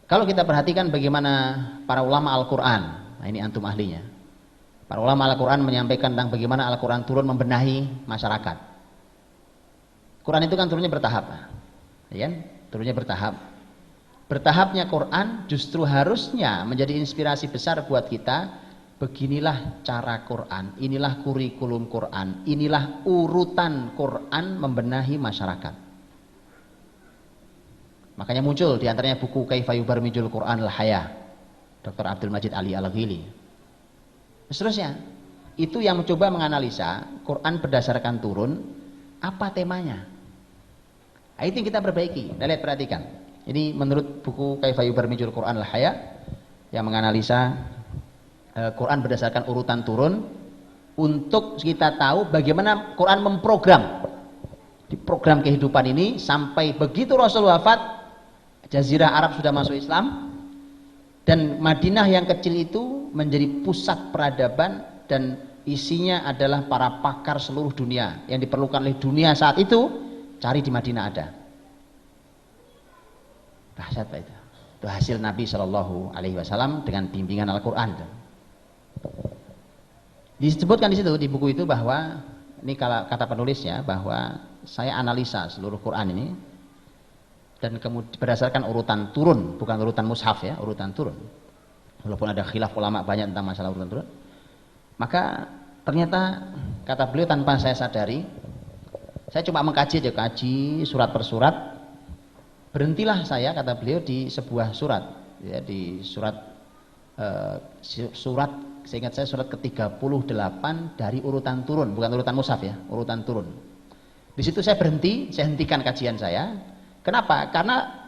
Kalau kita perhatikan bagaimana para ulama Al-Quran, nah ini antum ahlinya. Para ulama Al-Quran menyampaikan tentang bagaimana Al-Quran turun membenahi masyarakat. Quran itu kan turunnya bertahap, ya kan? Turunnya bertahap. Bertahapnya Quran justru harusnya menjadi inspirasi besar buat kita. Beginilah cara Quran, inilah kurikulum Quran, inilah urutan Quran membenahi masyarakat. Makanya muncul diantaranya buku Kaifa Yubarmijul Quran Al-Hayah, Dr. Abdul Majid Ali Al-Ghili. Seterusnya, itu yang mencoba menganalisa Quran berdasarkan turun, apa temanya. Nah, itu yang kita perbaiki. Nah, lihat, perhatikan. Ini menurut buku Kaifa Yubarmijul Quran Al-Hayah yang menganalisa Quran berdasarkan urutan turun untuk kita tahu bagaimana Quran memprogram di program kehidupan ini sampai begitu Rasul wafat, Jazirah Arab sudah masuk Islam dan Madinah yang kecil itu menjadi pusat peradaban dan isinya adalah para pakar seluruh dunia yang diperlukan oleh dunia saat itu, cari di Madinah ada. Dahsyat Pak itu. Itu hasil Nabi Shallallahu Alaihi Wasallam dengan bimbingan Al-Quran. Disebutkan di situ di buku itu bahwa ini kata penulisnya bahwa saya analisa seluruh Quran ini dan kemudian berdasarkan urutan turun, bukan urutan mushaf ya, urutan turun. Walaupun ada khilaf ulama banyak tentang masalah urutan turun, maka ternyata kata beliau tanpa saya sadari, saya cuma mengkaji aja, kaji surat per surat. Berhentilah saya kata beliau di sebuah surat, ya, di surat seingat saya surat ke-38 dari urutan turun, bukan urutan mushaf ya, urutan turun. Di situ saya berhenti, saya hentikan kajian saya. Kenapa? Karena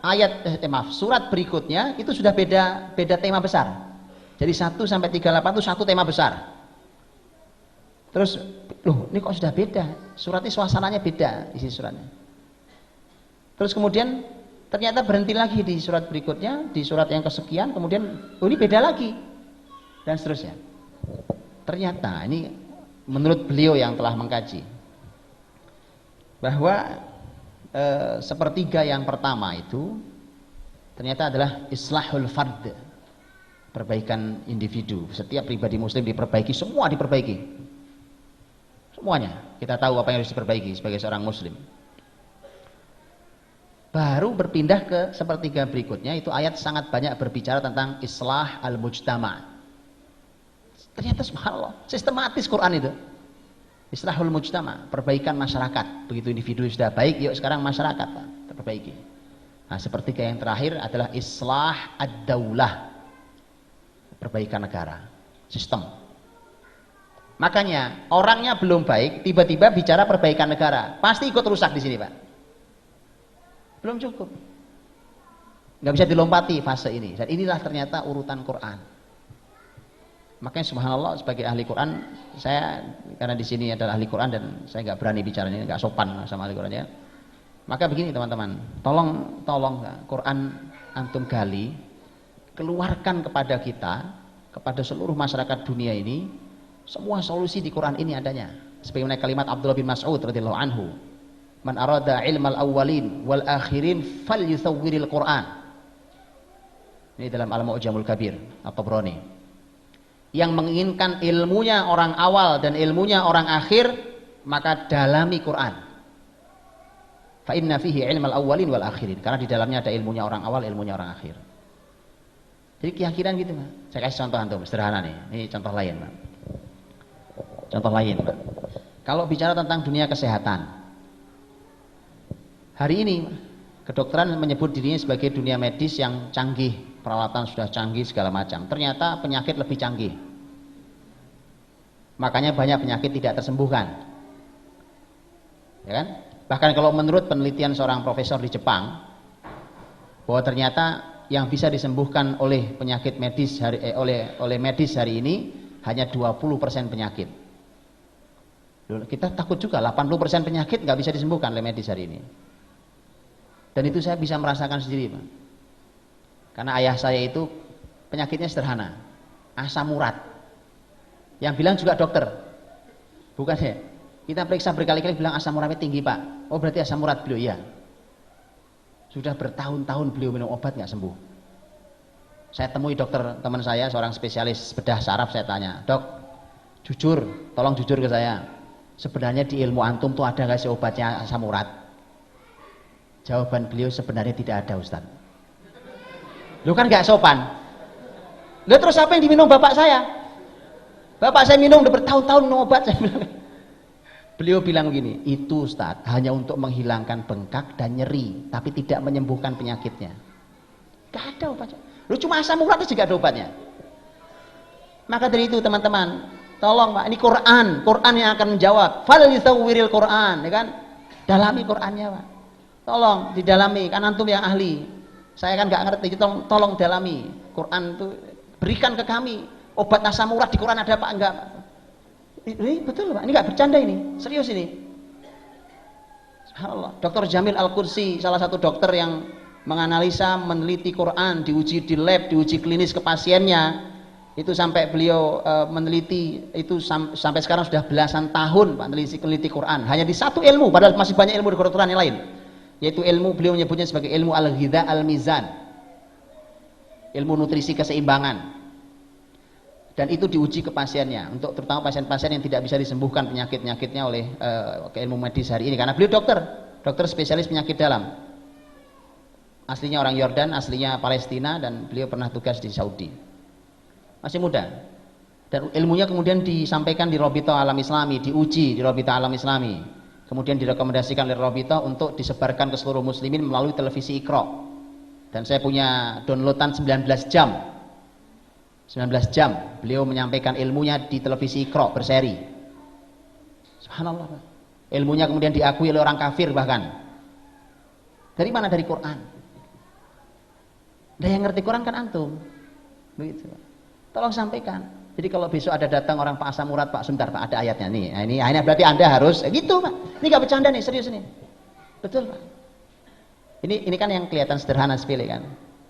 surat berikutnya itu sudah beda tema besar. Jadi 1 sampai 38 itu satu tema besar. Terus, loh, ini kok sudah beda? Suratnya suasananya beda isi suratnya. Terus kemudian ternyata berhenti lagi di surat berikutnya, di surat yang kesekian, kemudian oh ini beda lagi. Dan seterusnya. Ternyata ini menurut beliau yang telah mengkaji bahwa sepertiga yang pertama itu ternyata adalah islahul fard, perbaikan individu. Setiap pribadi muslim diperbaiki, semua diperbaiki, semuanya. Kita tahu apa yang harus diperbaiki sebagai seorang muslim. Baru berpindah ke sepertiga berikutnya, itu ayat sangat banyak berbicara tentang islah al-mujtama'. Ternyata subhanallah, sistematis Quran itu. Islahul mujtama', perbaikan masyarakat. Begitu individu sudah baik, yuk sekarang masyarakat terperbaiki. Nah, sepertiga yang terakhir adalah islah ad-daulah, perbaikan negara, sistem. Makanya orangnya belum baik, tiba-tiba bicara perbaikan negara, pasti ikut rusak di sini, Pak. Belum cukup. Nggak bisa dilompati fase ini. Dan inilah ternyata urutan Quran. Makanya subhanallah sebagai ahli Quran, saya karena di sini adalah ahli Quran dan saya nggak berani bicara ini, nggak sopan sama ahli Quran ya. Maka begini teman-teman, tolong Quran antum gali, keluarkan kepada kita, kepada seluruh masyarakat dunia ini, semua solusi di Quran ini adanya. Sebagaimana kalimat Abdullah bin Mas'ud radhiyallahu anhu, "Man arada ilmal awwalin wal akhirin falyusawwiril Quran." Ini dalam Al-Mu'jamul Kabir At-Tabrani. Yang menginginkan ilmunya orang awal dan ilmunya orang akhir, maka dalami Quran. Fa inna fihi ilmal awwalin wal akhirin. Karena di dalamnya ada ilmunya orang awal, ilmunya orang akhir. Jadi keyakinan gitu, Pak. Saya kasih contoh antum sederhana nih. Ini contoh lain, Pak. Contoh lain, Pak. Kalau bicara tentang dunia kesehatan, hari ini kedokteran menyebut dirinya sebagai dunia medis yang canggih. Peralatan sudah canggih segala macam. Ternyata penyakit lebih canggih. Makanya banyak penyakit tidak tersembuhkan. Ya kan? Bahkan kalau menurut penelitian seorang profesor di Jepang, bahwa ternyata yang bisa disembuhkan oleh penyakit medis oleh medis hari ini hanya 20% penyakit. Kita takut juga 80% penyakit nggak bisa disembuhkan oleh medis hari ini. Dan itu saya bisa merasakan sendiri, Pak. Karena ayah saya itu penyakitnya sederhana, asam urat. Yang bilang juga dokter, bukan ya? Kita periksa berkali-kali bilang asam uratnya tinggi, Pak. Oh berarti asam urat beliau, iya. Sudah bertahun-tahun beliau minum obat nggak sembuh. Saya temui dokter teman saya, seorang spesialis bedah saraf, saya tanya, "Dok, jujur, tolong jujur ke saya. Sebenarnya di ilmu antum tuh ada nggak sih obatnya asam urat?" Jawaban beliau, "Sebenarnya tidak ada, Ustaz." Lu kan nggak sopan. Lu terus apa yang diminum bapak saya? Bapak saya minum udah bertahun-tahun minum obat, saya bilang. Beliau bilang begini, "Itu Ustaz hanya untuk menghilangkan bengkak dan nyeri, tapi tidak menyembuhkan penyakitnya." Gak ada obatnya. Lu cuma asam urat itu juga ada obatnya. Maka dari itu teman-teman, tolong Pak, ini Quran yang akan menjawab. Fal yusawwiril Quran, ya kan? Dalami Qurannya, Pak. Tolong didalami, kan antum yang ahli. Saya kan nggak ngerti, tolong dalami. Quran itu berikan ke kami obat asam urat di Quran ada apa enggak? Ini betul Pak, ini nggak bercanda ini, serius ini. Subhanallah. Dr. Jamil Al-Qudsi, salah satu dokter yang menganalisa, meneliti Quran, diuji di lab, diuji klinis ke pasiennya. Itu sampai beliau meneliti itu sampai sekarang sudah belasan tahun Pak meneliti Quran. Hanya di satu ilmu, padahal masih banyak ilmu di Quran yang lain. Yaitu ilmu, beliau menyebutnya sebagai ilmu al-ghidha al-mizan. Ilmu nutrisi keseimbangan. Dan itu diuji ke pasiennya, untuk terutama pasien-pasien yang tidak bisa disembuhkan penyakit-penyakitnya oleh ilmu medis hari ini, karena beliau dokter spesialis penyakit dalam, aslinya orang Yordan, aslinya Palestina, dan beliau pernah tugas di Saudi, masih muda, dan ilmunya kemudian disampaikan di Robito Alam Islami, diuji di Robito Alam Islami, kemudian direkomendasikan oleh Robito untuk disebarkan ke seluruh muslimin melalui televisi Iqra, dan saya punya downloadan 19 jam beliau menyampaikan ilmunya di televisi Iqra berseri. Subhanallah. Ilmunya kemudian diakui oleh orang kafir bahkan. Dari mana? Dari Quran. Dan yang ngerti Quran kan antum. Begitu. Tolong sampaikan. Jadi kalau besok ada datang orang Pak asam urat, Pak sebentar Pak ada ayatnya nih. Nah, ini berarti Anda harus gitu Pak. Ini gak bercanda nih, serius nih. Betul Pak. Ini kan yang kelihatan sederhana sepele kan.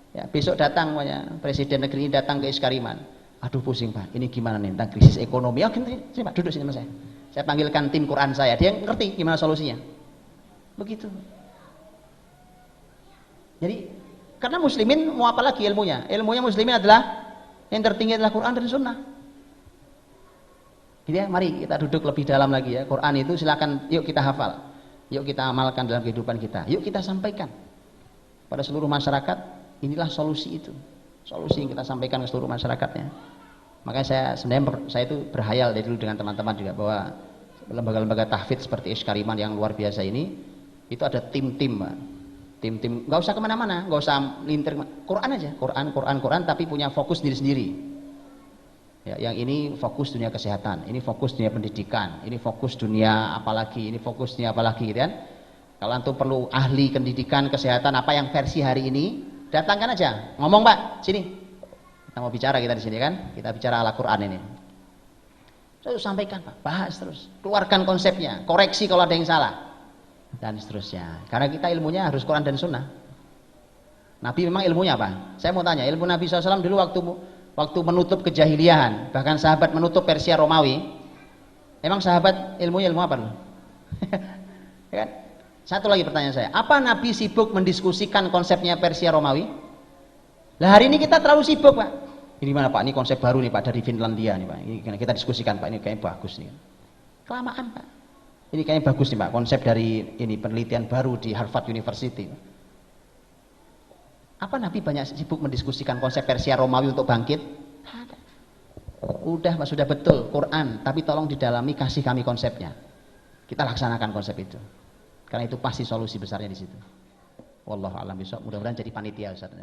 Ya, besok datang presiden negeri ini datang ke Iskariman. Aduh pusing Pak, ini gimana nih tentang krisis ekonomi. Oh, sini Pak, duduk sini sama saya. Saya panggilkan tim Quran saya, dia ngerti gimana solusinya. Begitu. Jadi karena muslimin mau apa lagi ilmunya? Ilmunya muslimin adalah yang tertinggi adalah Quran dan Sunnah. Jadi ya, mari kita duduk lebih dalam lagi ya. Quran itu silakan, yuk kita hafal, yuk kita amalkan dalam kehidupan kita, yuk kita sampaikan pada seluruh masyarakat. Inilah solusi itu, solusi yang kita sampaikan ke seluruh masyarakatnya. Makanya saya itu berhayal dari dulu dengan teman-teman juga bahwa lembaga-lembaga tahfidz seperti Iskariman yang luar biasa ini itu ada tim-tim, tim-tim, nggak usah kemana-mana, nggak usah lintir, Quran aja, Quran, tapi punya fokus diri sendiri. Ya, yang ini fokus dunia kesehatan, ini fokus dunia pendidikan, ini fokus dunia apalagi, ini fokus dunia apalagi, gitu kan? Kalau antum perlu ahli pendidikan kesehatan apa yang versi hari ini, datangkan aja, ngomong Pak, sini. Kita mau bicara kita di sini kan, kita bicara ala Quran ini. Terus sampaikan Pak, bahas terus, keluarkan konsepnya, koreksi kalau ada yang salah, dan seterusnya. Karena kita ilmunya harus Quran dan Sunnah. Nabi memang ilmunya apa? Saya mau tanya, ilmu Nabi SAW dulu waktu menutup kejahiliahan, bahkan sahabat menutup Persia Romawi, emang sahabat ilmunya ilmu apa dulu? Ya kan? Satu lagi pertanyaan saya, apa Nabi sibuk mendiskusikan konsepnya Persia Romawi? Lah hari ini kita terlalu sibuk Pak. Ini mana Pak? Ini konsep baru nih Pak dari Finlandia nih Pak. Ini kita diskusikan Pak. Ini kayaknya bagus nih. Kelamaan Pak. Ini kayaknya bagus nih Pak. Konsep dari ini penelitian baru di Harvard University. Apa Nabi banyak sibuk mendiskusikan konsep Persia Romawi untuk bangkit? Ada. Udah Pak, sudah betul Quran, tapi tolong didalami, kasih kami konsepnya. Kita laksanakan konsep itu. Karena itu pasti solusi besarnya di situ. Wallahu a'lam bishawab. Mudah-mudahan jadi panitia Ustaz.